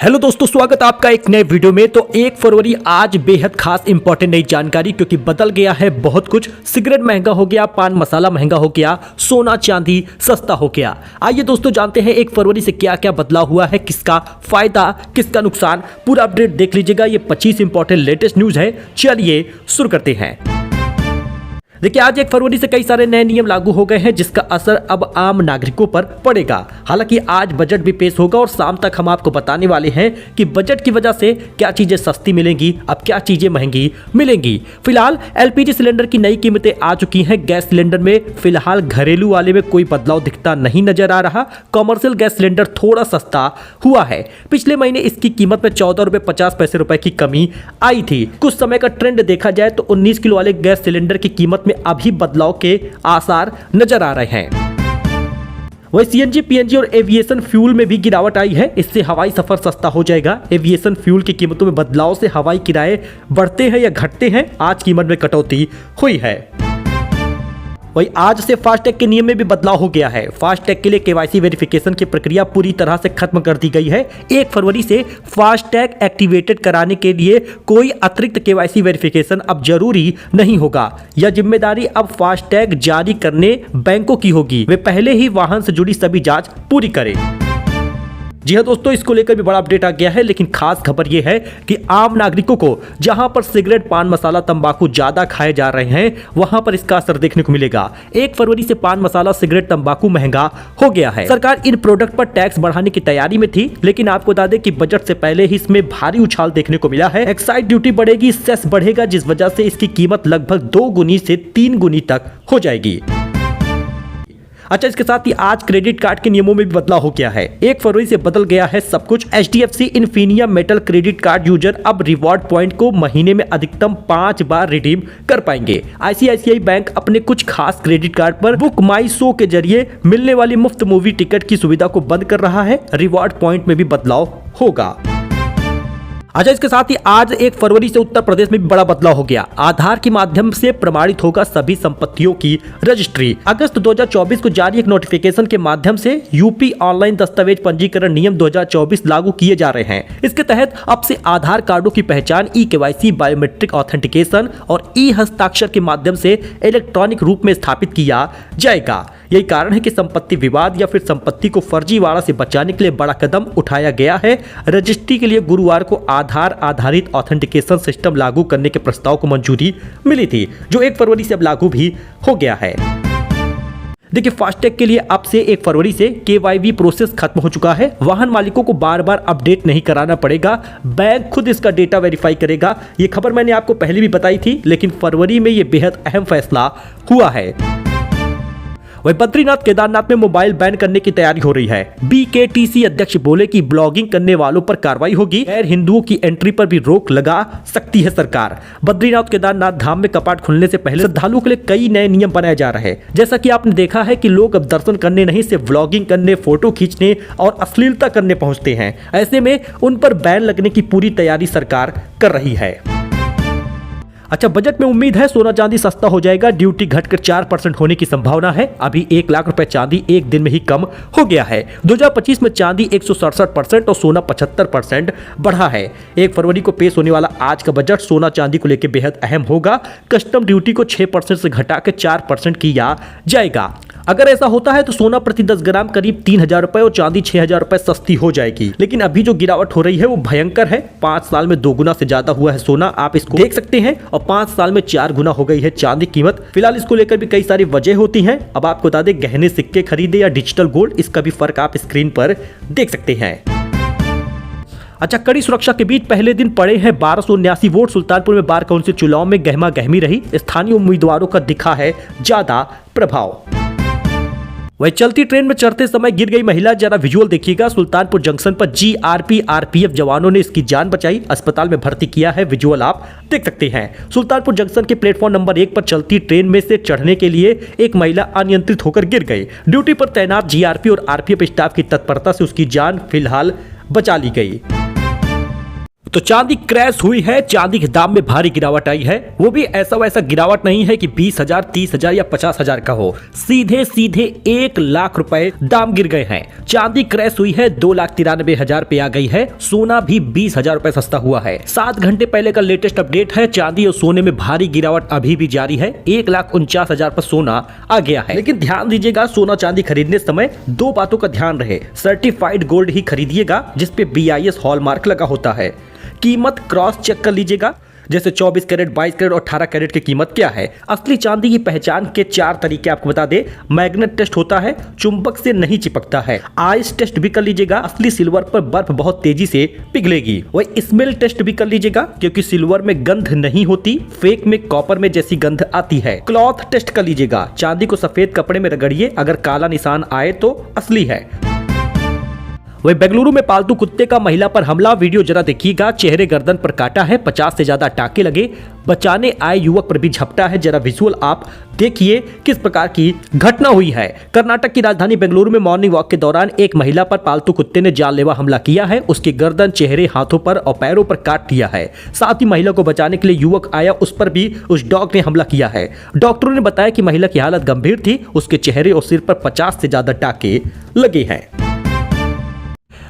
Hello दोस्तों, स्वागत है आपका एक नए वीडियो में। तो 1 फरवरी आज बेहद खास इंपॉर्टेंट नई जानकारी, क्योंकि बदल गया है बहुत कुछ। सिगरेट महंगा हो गया, पान मसाला महंगा हो गया, सोना चांदी सस्ता हो गया। आइए दोस्तों जानते हैं 1 फरवरी से क्या क्या बदलाव हुआ है, किसका फायदा किसका नुकसान, पूरा अपडेट देख लीजिएगा। ये 25 इंपॉर्टेंट लेटेस्ट न्यूज है। चलिए शुरू करते हैं। देखिए, आज 1 फरवरी से कई सारे नए नियम लागू हो गए हैं, जिसका असर अब आम नागरिकों पर पड़ेगा। हालांकि आज बजट भी पेश होगा और शाम तक हम आपको बताने वाले हैं कि बजट की वजह से क्या चीजें सस्ती मिलेंगी, अब क्या चीजें महंगी मिलेंगी। फिलहाल एलपीजी सिलेंडर की नई कीमतें आ चुकी हैं। गैस सिलेंडर में फिलहाल घरेलू वाले में कोई बदलाव दिखता नहीं नजर आ रहा। कॉमर्शियल गैस सिलेंडर थोड़ा सस्ता हुआ है। पिछले महीने इसकी कीमत में 14 रुपए 50 पैसे रुपए की कमी आई थी। कुछ समय का ट्रेंड देखा जाए तो 19 किलो वाले गैस सिलेंडर की कीमत में अभी बदलाव के आसार नजर आ रहे हैं। वही सीएनजी, पीएनजी और एविएशन फ्यूल में भी गिरावट आई है। इससे हवाई सफर सस्ता हो जाएगा। एविएशन फ्यूल की कीमतों में बदलाव से हवाई किराए बढ़ते हैं या घटते हैं, आज कीमत में कटौती हुई है। वही आज से फास्टैग के नियम में भी बदलाव हो गया है। फास्टैग के लिए केवाईसी वेरिफिकेशन की प्रक्रिया पूरी तरह से खत्म कर दी गई है। 1 फरवरी से फास्टैग एक्टिवेटेड कराने के लिए कोई अतिरिक्त केवाईसी वेरिफिकेशन अब जरूरी नहीं होगा। यह जिम्मेदारी अब फास्टैग जारी करने बैंकों की होगी। वे पहले ही वाहन से जुड़ी सभी जांच पूरी करें। जी हाँ दोस्तों, इसको लेकर भी बड़ा अपडेट आ गया है। लेकिन खास खबर यह है कि आम नागरिकों को जहां पर सिगरेट, पान मसाला, तंबाकू ज्यादा खाए जा रहे हैं, वहां पर इसका असर देखने को मिलेगा। 1 फरवरी से पान मसाला, सिगरेट, तंबाकू महंगा हो गया है। सरकार इन प्रोडक्ट पर टैक्स बढ़ाने की तैयारी में थी, लेकिन आपको बता दें कि बजट से पहले ही इसमें भारी उछाल देखने को मिला है। एक्साइज ड्यूटी बढ़ेगी, सेस बढ़ेगा, जिस वजह से इसकी कीमत लगभग 2 गुनी से 3 गुनी तक हो जाएगी। अच्छा, इसके साथ ही आज क्रेडिट कार्ड के नियमों में भी बदलाव हो गया है। 1 फरवरी से बदल गया है सब कुछ। HDFC Infinia metal credit card user अब रिवॉर्ड पॉइंट को महीने में अधिकतम 5 बार रिडीम कर पाएंगे। ICICI बैंक अपने कुछ खास क्रेडिट कार्ड पर बुक माई शो के जरिए मिलने वाली मुफ्त मूवी टिकट की सुविधा को बंद कर रहा है। रिवॉर्ड पॉइंट में भी बदलाव होगा। अच्छा, इसके साथ ही आज 1 फरवरी से उत्तर प्रदेश में भी बड़ा बदलाव हो गया। आधार के माध्यम से प्रमाणित होगा सभी संपत्तियों की रजिस्ट्री। अगस्त 2024 को जारी एक नोटिफिकेशन के माध्यम से यूपी ऑनलाइन दस्तावेज पंजीकरण नियम 2024 लागू किए जा रहे हैं। इसके तहत अब से आधार कार्डों की पहचान ई-केवाईसी, बायोमेट्रिक ऑथेंटिकेशन और ई-हस्ताक्षर के माध्यम से इलेक्ट्रॉनिक रूप में स्थापित किया जाएगा। यही कारण है कि संपत्ति विवाद या फिर संपत्ति को फर्जीवाड़ा से बचाने के लिए बड़ा कदम उठाया गया है। रजिस्ट्री के लिए गुरुवार को आधार आधारित ऑथेंटिकेशन सिस्टम लागू करने के प्रस्ताव को मंजूरी मिली थी, जो 1 फरवरी से अब लागू भी हो गया है। देखिए, फास्टैग के लिए अब से 1 फरवरी से KYB प्रोसेस खत्म हो चुका है। वाहन मालिकों को बार बार अपडेट नहीं कराना पड़ेगा, बैंक खुद इसका डेटा वेरीफाई करेगा। ये खबर मैंने आपको पहले भी बताई थी, लेकिन फरवरी में ये बेहद अहम फैसला हुआ है। वही बद्रीनाथ, केदारनाथ में मोबाइल बैन करने की तैयारी हो रही है। BKTC अध्यक्ष बोले कि ब्लॉगिंग करने वालों पर कार्रवाई होगी। गैर हिंदुओं की एंट्री पर भी रोक लगा सकती है सरकार। बद्रीनाथ केदारनाथ धाम में कपाट खुलने से पहले श्रद्धालुओं के लिए कई नए नियम बनाए जा रहे हैं। जैसा कि आपने देखा है कि लोग अब दर्शन करने नहीं, सिर्फ ब्लॉगिंग करने, फोटो खींचने और अश्लीलता करने पहुंचते हैं। ऐसे में उन पर बैन लगने की पूरी तैयारी सरकार कर रही है। अच्छा, बजट में उम्मीद है सोना चांदी सस्ता हो जाएगा। ड्यूटी घटकर 4% होने की संभावना है। अभी 1 लाख रुपए चांदी एक दिन में ही कम हो गया है। 2025 में चांदी 167% और सोना 75% बढ़ा है। 1 फरवरी को पेश होने वाला आज का बजट सोना चांदी को लेकर बेहद अहम होगा। कस्टम ड्यूटी को 6% से घटाकर 4% किया जाएगा। अगर ऐसा होता है तो सोना प्रति 10 ग्राम करीब 3,000 रुपए और चांदी 6,000 रुपए सस्ती हो जाएगी। लेकिन अभी जो गिरावट हो रही है वो भयंकर है। 5 साल में 2 गुना से ज्यादा हुआ है सोना, आप इसको देख सकते हैं, और 5 साल में 4 गुना हो गई है चांदी कीमत। फिलहाल इसको लेकर भी कई सारी वजह होती हैं। अब आपको बता दें, गहने सिक्के खरीदे या डिजिटल गोल्ड, इसका भी फर्क आप स्क्रीन पर देख सकते हैं। अच्छा, कड़ी सुरक्षा के बीच पहले दिन पड़े हैं 1279 वोट। सुल्तानपुर में बार काउंसिल चुनाव में गहमा गहमी रही। स्थानीय उम्मीदवारों का दिखा है ज्यादा प्रभाव। वही चलती ट्रेन में चढ़ते समय गिर गई महिला, जरा विजुअल देखिएगा। सुल्तानपुर जंक्शन पर GRP RPF जवानों ने इसकी जान बचाई, अस्पताल में भर्ती किया है। विजुअल आप देख सकते हैं। सुल्तानपुर जंक्शन के प्लेटफॉर्म नंबर 1 पर चलती ट्रेन में से चढ़ने के लिए एक महिला अनियंत्रित होकर गिर गई। ड्यूटी पर तैनात GRP और RPF स्टाफ की तत्परता से उसकी जान फिलहाल बचा ली गई। तो चांदी क्रैश हुई है, चांदी के दाम में भारी गिरावट आई है। वो भी ऐसा वैसा गिरावट नहीं है कि 20,000, 30,000 या 50,000 का हो, सीधे सीधे 1 लाख रुपए दाम गिर गए हैं। चांदी क्रैश हुई है, 2,93,000 पे आ गई है। सोना भी 20,000 रुपए सस्ता हुआ है। 7 घंटे पहले का लेटेस्ट अपडेट है। चांदी और सोने में भारी गिरावट अभी भी जारी है। 1,49,000 पर सोना आ गया है। लेकिन ध्यान दीजिएगा, सोना चांदी खरीदने समय 2 बातों का ध्यान रहे। सर्टिफाइड गोल्ड ही खरीदिएगा जिसपे BIS हॉलमार्क लगा होता है। कीमत क्रॉस चेक कर लीजिएगा, जैसे 24 कैरेट, 22 कैरेट और 18 कैरेट की कीमत क्या है। असली चांदी की पहचान के 4 तरीके आपको बता दे। मैग्नेट टेस्ट होता है, चुंबक से नहीं चिपकता है। आइस टेस्ट भी कर लीजिएगा, असली सिल्वर पर बर्फ बहुत तेजी से पिघलेगी। वही स्मेल टेस्ट भी कर लीजिएगा, क्योंकि सिल्वर में गंध नहीं होती, फेक में कॉपर में जैसी गंध आती है। क्लॉथ टेस्ट कर लीजिएगा, चांदी को सफेद कपड़े में रगड़िए, अगर काला निशान आए तो असली है। वही बेंगलुरु में पालतू कुत्ते का महिला पर हमला, वीडियो जरा देखिएगा। चेहरे गर्दन पर काटा है, 50 से ज्यादा टाके लगे। बचाने आए युवक पर भी झपटा है। जरा विजुअल आप देखिए किस प्रकार की घटना हुई है। कर्नाटक की राजधानी बेंगलुरु में मॉर्निंग वॉक के दौरान एक महिला पर पालतू कुत्ते ने जानलेवा हमला किया है। उसकी गर्दन, चेहरे, हाथों पर और पैरों पर काट दिया है। साथ ही महिला को बचाने के लिए युवक आया, उस पर भी उस डॉग ने हमला किया है। डॉक्टरों ने बताया कि महिला की हालत गंभीर थी। उसके चेहरे और सिर पर 50 से ज्यादा टाके लगे हैं।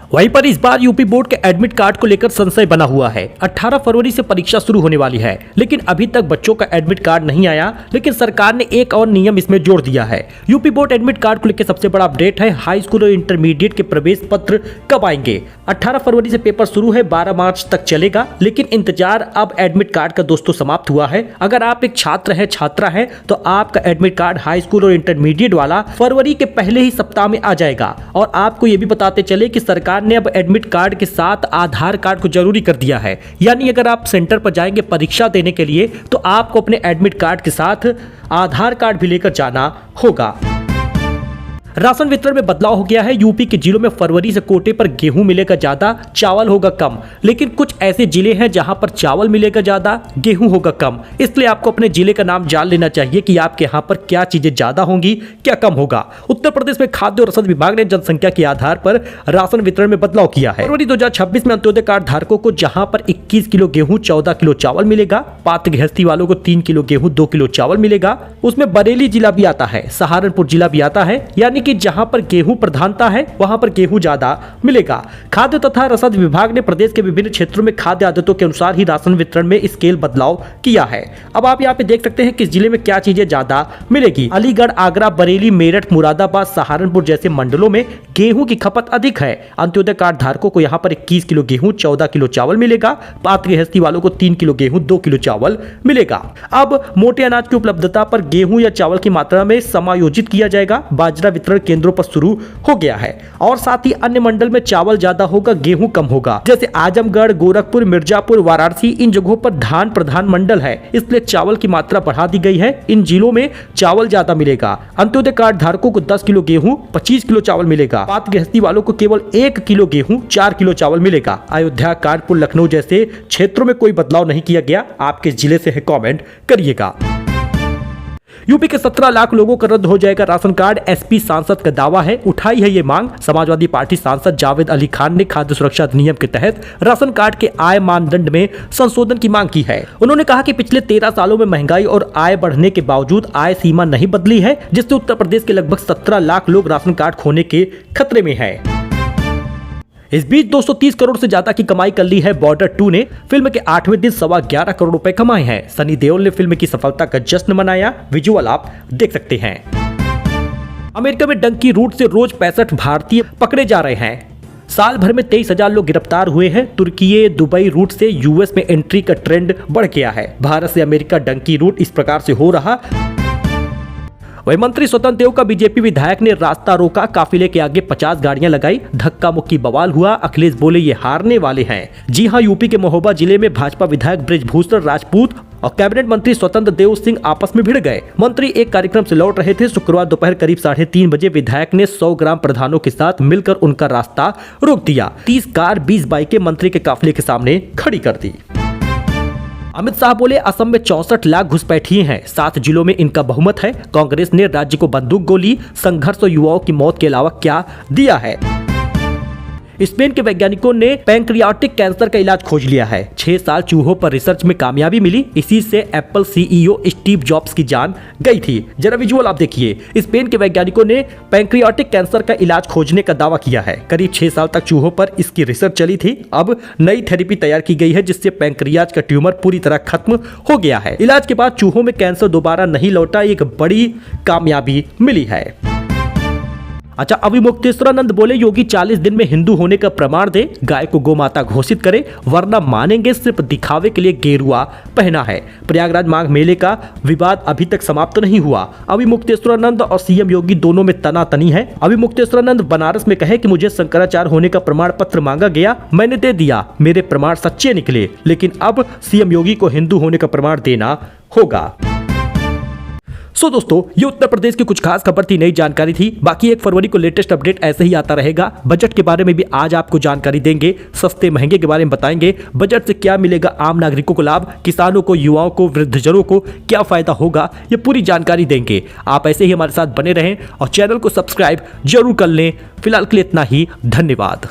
वहीं पर इस बार यूपी बोर्ड के एडमिट कार्ड को लेकर संशय बना हुआ है। 18 फरवरी से परीक्षा शुरू होने वाली है, लेकिन अभी तक बच्चों का एडमिट कार्ड नहीं आया। लेकिन सरकार ने एक और नियम इसमें जोड़ दिया है। यूपी बोर्ड एडमिट कार्ड को लेकर सबसे बड़ा अपडेट है। हाई स्कूल और इंटरमीडिएट के प्रवेश पत्र कब आएंगे? 18 फरवरी से पेपर शुरू है, 12 मार्च तक चलेगा। लेकिन इंतजार अब एडमिट कार्ड का दोस्तों समाप्त हुआ है। अगर आप एक छात्र है, छात्रा है, तो आपका एडमिट कार्ड हाई स्कूल और इंटरमीडिएट वाला फरवरी के पहले ही सप्ताह में आ जाएगा। और आपको ये भी बताते चले कि सरकार ने अब एडमिट कार्ड के साथ आधार कार्ड को जरूरी कर दिया है। यानी अगर आप सेंटर पर जाएंगे परीक्षा देने के लिए, तो आपको अपने एडमिट कार्ड के साथ आधार कार्ड भी लेकर जाना होगा। राशन वितरण में बदलाव हो गया है। यूपी के जिलों में फरवरी से कोटे पर गेहूं मिलेगा ज्यादा, चावल होगा कम। लेकिन कुछ ऐसे जिले हैं जहां पर चावल मिलेगा ज्यादा, गेहूं होगा कम। इसलिए आपको अपने जिले का नाम जान लेना चाहिए कि आपके यहां पर क्या चीजें ज्यादा होंगी, क्या कम होगा। उत्तर प्रदेश में खाद्य और रसद विभाग ने जनसंख्या के आधार पर राशन वितरण में बदलाव किया है। फरवरी 2026 में अंत्योदय कार्ड धारकों को जहां पर 21 किलो गेहूं, 14 किलो चावल मिलेगा। पात्र गृहस्थी वालों को 3 किलो गेहूं, 2 किलो चावल मिलेगा। उसमें बरेली जिला भी आता है, सहारनपुर जिला भी आता है। यानी कि जहां पर गेहूं प्रधानता है, वहां पर गेहूं ज्यादा मिलेगा। खाद्य तथा रसद विभाग ने प्रदेश के विभिन्न क्षेत्रों में खाद्य आदतों के अनुसार ही राशन वितरण में स्केल बदलाव किया है। अब आप यहां पे देख सकते हैं किस जिले में क्या चीजें ज्यादा मिलेगी। अलीगढ़, आगरा, बरेली, मेरठ, मुरादाबाद, सहारनपुर जैसे मंडलों में गेहूं की खपत अधिक है। अंत्योदय कार्ड धारकों को यहां पर 21 किलो गेहूं, 14 किलो चावल मिलेगा। पात्र गृहस्थी वालों को 3 किलो गेहूं, 2 किलो चावल मिलेगा। अब मोटे अनाज की उपलब्धता पर गेहूं या चावल की मात्रा में समायोजित किया जाएगा। बाजरा वितरण केंद्रों पर शुरू हो गया है। और साथ ही अन्य मंडल में चावल ज्यादा होगा, गेहूं कम होगा। जैसे आजमगढ़, गोरखपुर, मिर्जापुर, वाराणसी, इन जगहों पर धान प्रधान मंडल है, इसलिए चावल की मात्रा बढ़ा दी गई है। इन जिलों में चावल ज्यादा मिलेगा। अंत्योदय कार्ड धारकों को 10 किलो गेहूं, 25 किलो चावल मिलेगा। पात्र गृहस्थी वालों को केवल 1 किलो गेहूं, 4 किलो चावल मिलेगा। अयोध्या, कानपुर, लखनऊ जैसे क्षेत्रों में कोई बदलाव नहीं किया गया। आप किस जिले से है कमेंट करिएगा। यूपी के 17 लाख लोगों का रद्द हो जाएगा राशन कार्ड, एसपी सांसद का दावा है। उठाई है ये मांग। समाजवादी पार्टी सांसद जावेद अली खान ने खाद्य सुरक्षा अधिनियम के तहत राशन कार्ड के आय मानदंड में संशोधन की मांग की है। उन्होंने कहा कि पिछले 13 सालों में महंगाई और आय बढ़ने के बावजूद आय सीमा नहीं बदली है, जिससे उत्तर प्रदेश के लगभग 17 लाख लोग राशन कार्ड खोने के खतरे में है। इस बीच 230 करोड़ से ज्यादा की कमाई कर ली है बॉर्डर 2 ने। फिल्म के 8वें दिन 11.25 करोड़ रुपए कमाए हैं। सनी देओल ने फिल्म की सफलता का जश्न मनाया। विजुअल आप देख सकते हैं। अमेरिका में डंकी रूट से रोज 65 भारतीय पकड़े जा रहे हैं। साल भर में 23,000 लोग गिरफ्तार हुए हैं। तुर्की, दुबई रूट से यूएस में एंट्री का ट्रेंड बढ़ गया है। भारत से अमेरिका डंकी रूट इस प्रकार से हो रहा। वही मंत्री स्वतंत्र देव का बीजेपी विधायक ने रास्ता रोका, काफिले के आगे 50 गाड़ियां लगाई, धक्का मुक्की बवाल हुआ। अखिलेश बोले ये हारने वाले हैं। जी हां, यूपी के महोबा जिले में भाजपा विधायक बृजभूषण राजपूत और कैबिनेट मंत्री स्वतंत्र देव सिंह आपस में भिड़ गए। मंत्री एक कार्यक्रम से लौट रहे थे। शुक्रवार दोपहर करीब 3:30 बजे विधायक ने 100 ग्राम प्रधानों के साथ मिलकर उनका रास्ता रोक दिया। 30 कार, 20 बाइकें मंत्री के काफिले के सामने खड़ी कर दी। अमित शाह बोले असम में 64 लाख घुसपैठिए हैं, 7 जिलों में इनका बहुमत है। कांग्रेस ने राज्य को बंदूक गोली, संघर्ष और युवाओं की मौत के अलावा क्या दिया है। स्पेन के वैज्ञानिकों ने पैंक्रियाटिक कैंसर का इलाज खोज लिया है। 6 साल चूहों पर रिसर्च में कामयाबी मिली। इसी से एप्पल सीईओ स्टीव जॉब्स की जान गई थी। जरा विजुअल आप देखिए। स्पेन के वैज्ञानिकों ने पैंक्रियाटिक कैंसर का इलाज खोजने का दावा किया है। करीब 6 साल तक चूहों पर इसकी रिसर्च चली थी। अब नई थेरेपी तैयार की गई है जिससे पैंक्रियाज का ट्यूमर पूरी तरह खत्म हो गया है। इलाज के बाद चूहों में कैंसर दोबारा नहीं लौटा, एक बड़ी कामयाबी मिली है। अच्छा, अविमुक्तेश्वरानंद बोले योगी 40 दिन में हिंदू होने का प्रमाण दे, गाय को गोमाता घोषित करे वरना मानेंगे, सिर्फ दिखावे के लिए गेरुआ पहना है। प्रयागराज माघ मेले का विवाद अभी तक समाप्त नहीं हुआ। अविमुक्तेश्वरानंद और सीएम योगी दोनों में तनातनी है। अविमुक्तेश्वरानंद बनारस में कहे कि मुझे शंकराचार्य होने का प्रमाण पत्र मांगा गया, मैंने दे दिया, मेरे प्रमाण सच्चे निकले, लेकिन अब सीएम योगी को हिंदू होने का प्रमाण देना होगा। सो दोस्तों, ये उत्तर प्रदेश की कुछ खास खबर थी, नई जानकारी थी। बाकी 1 फरवरी को लेटेस्ट अपडेट ऐसे ही आता रहेगा। बजट के बारे में भी आज आपको जानकारी देंगे, सस्ते महंगे के बारे में बताएंगे, बजट से क्या मिलेगा आम नागरिकों को लाभ, किसानों को, युवाओं को, वृद्धजनों को क्या फायदा होगा, ये पूरी जानकारी देंगे। आप ऐसे ही हमारे साथ बने रहें और चैनल को सब्सक्राइब जरूर कर लें। फिलहाल के लिए इतना ही, धन्यवाद।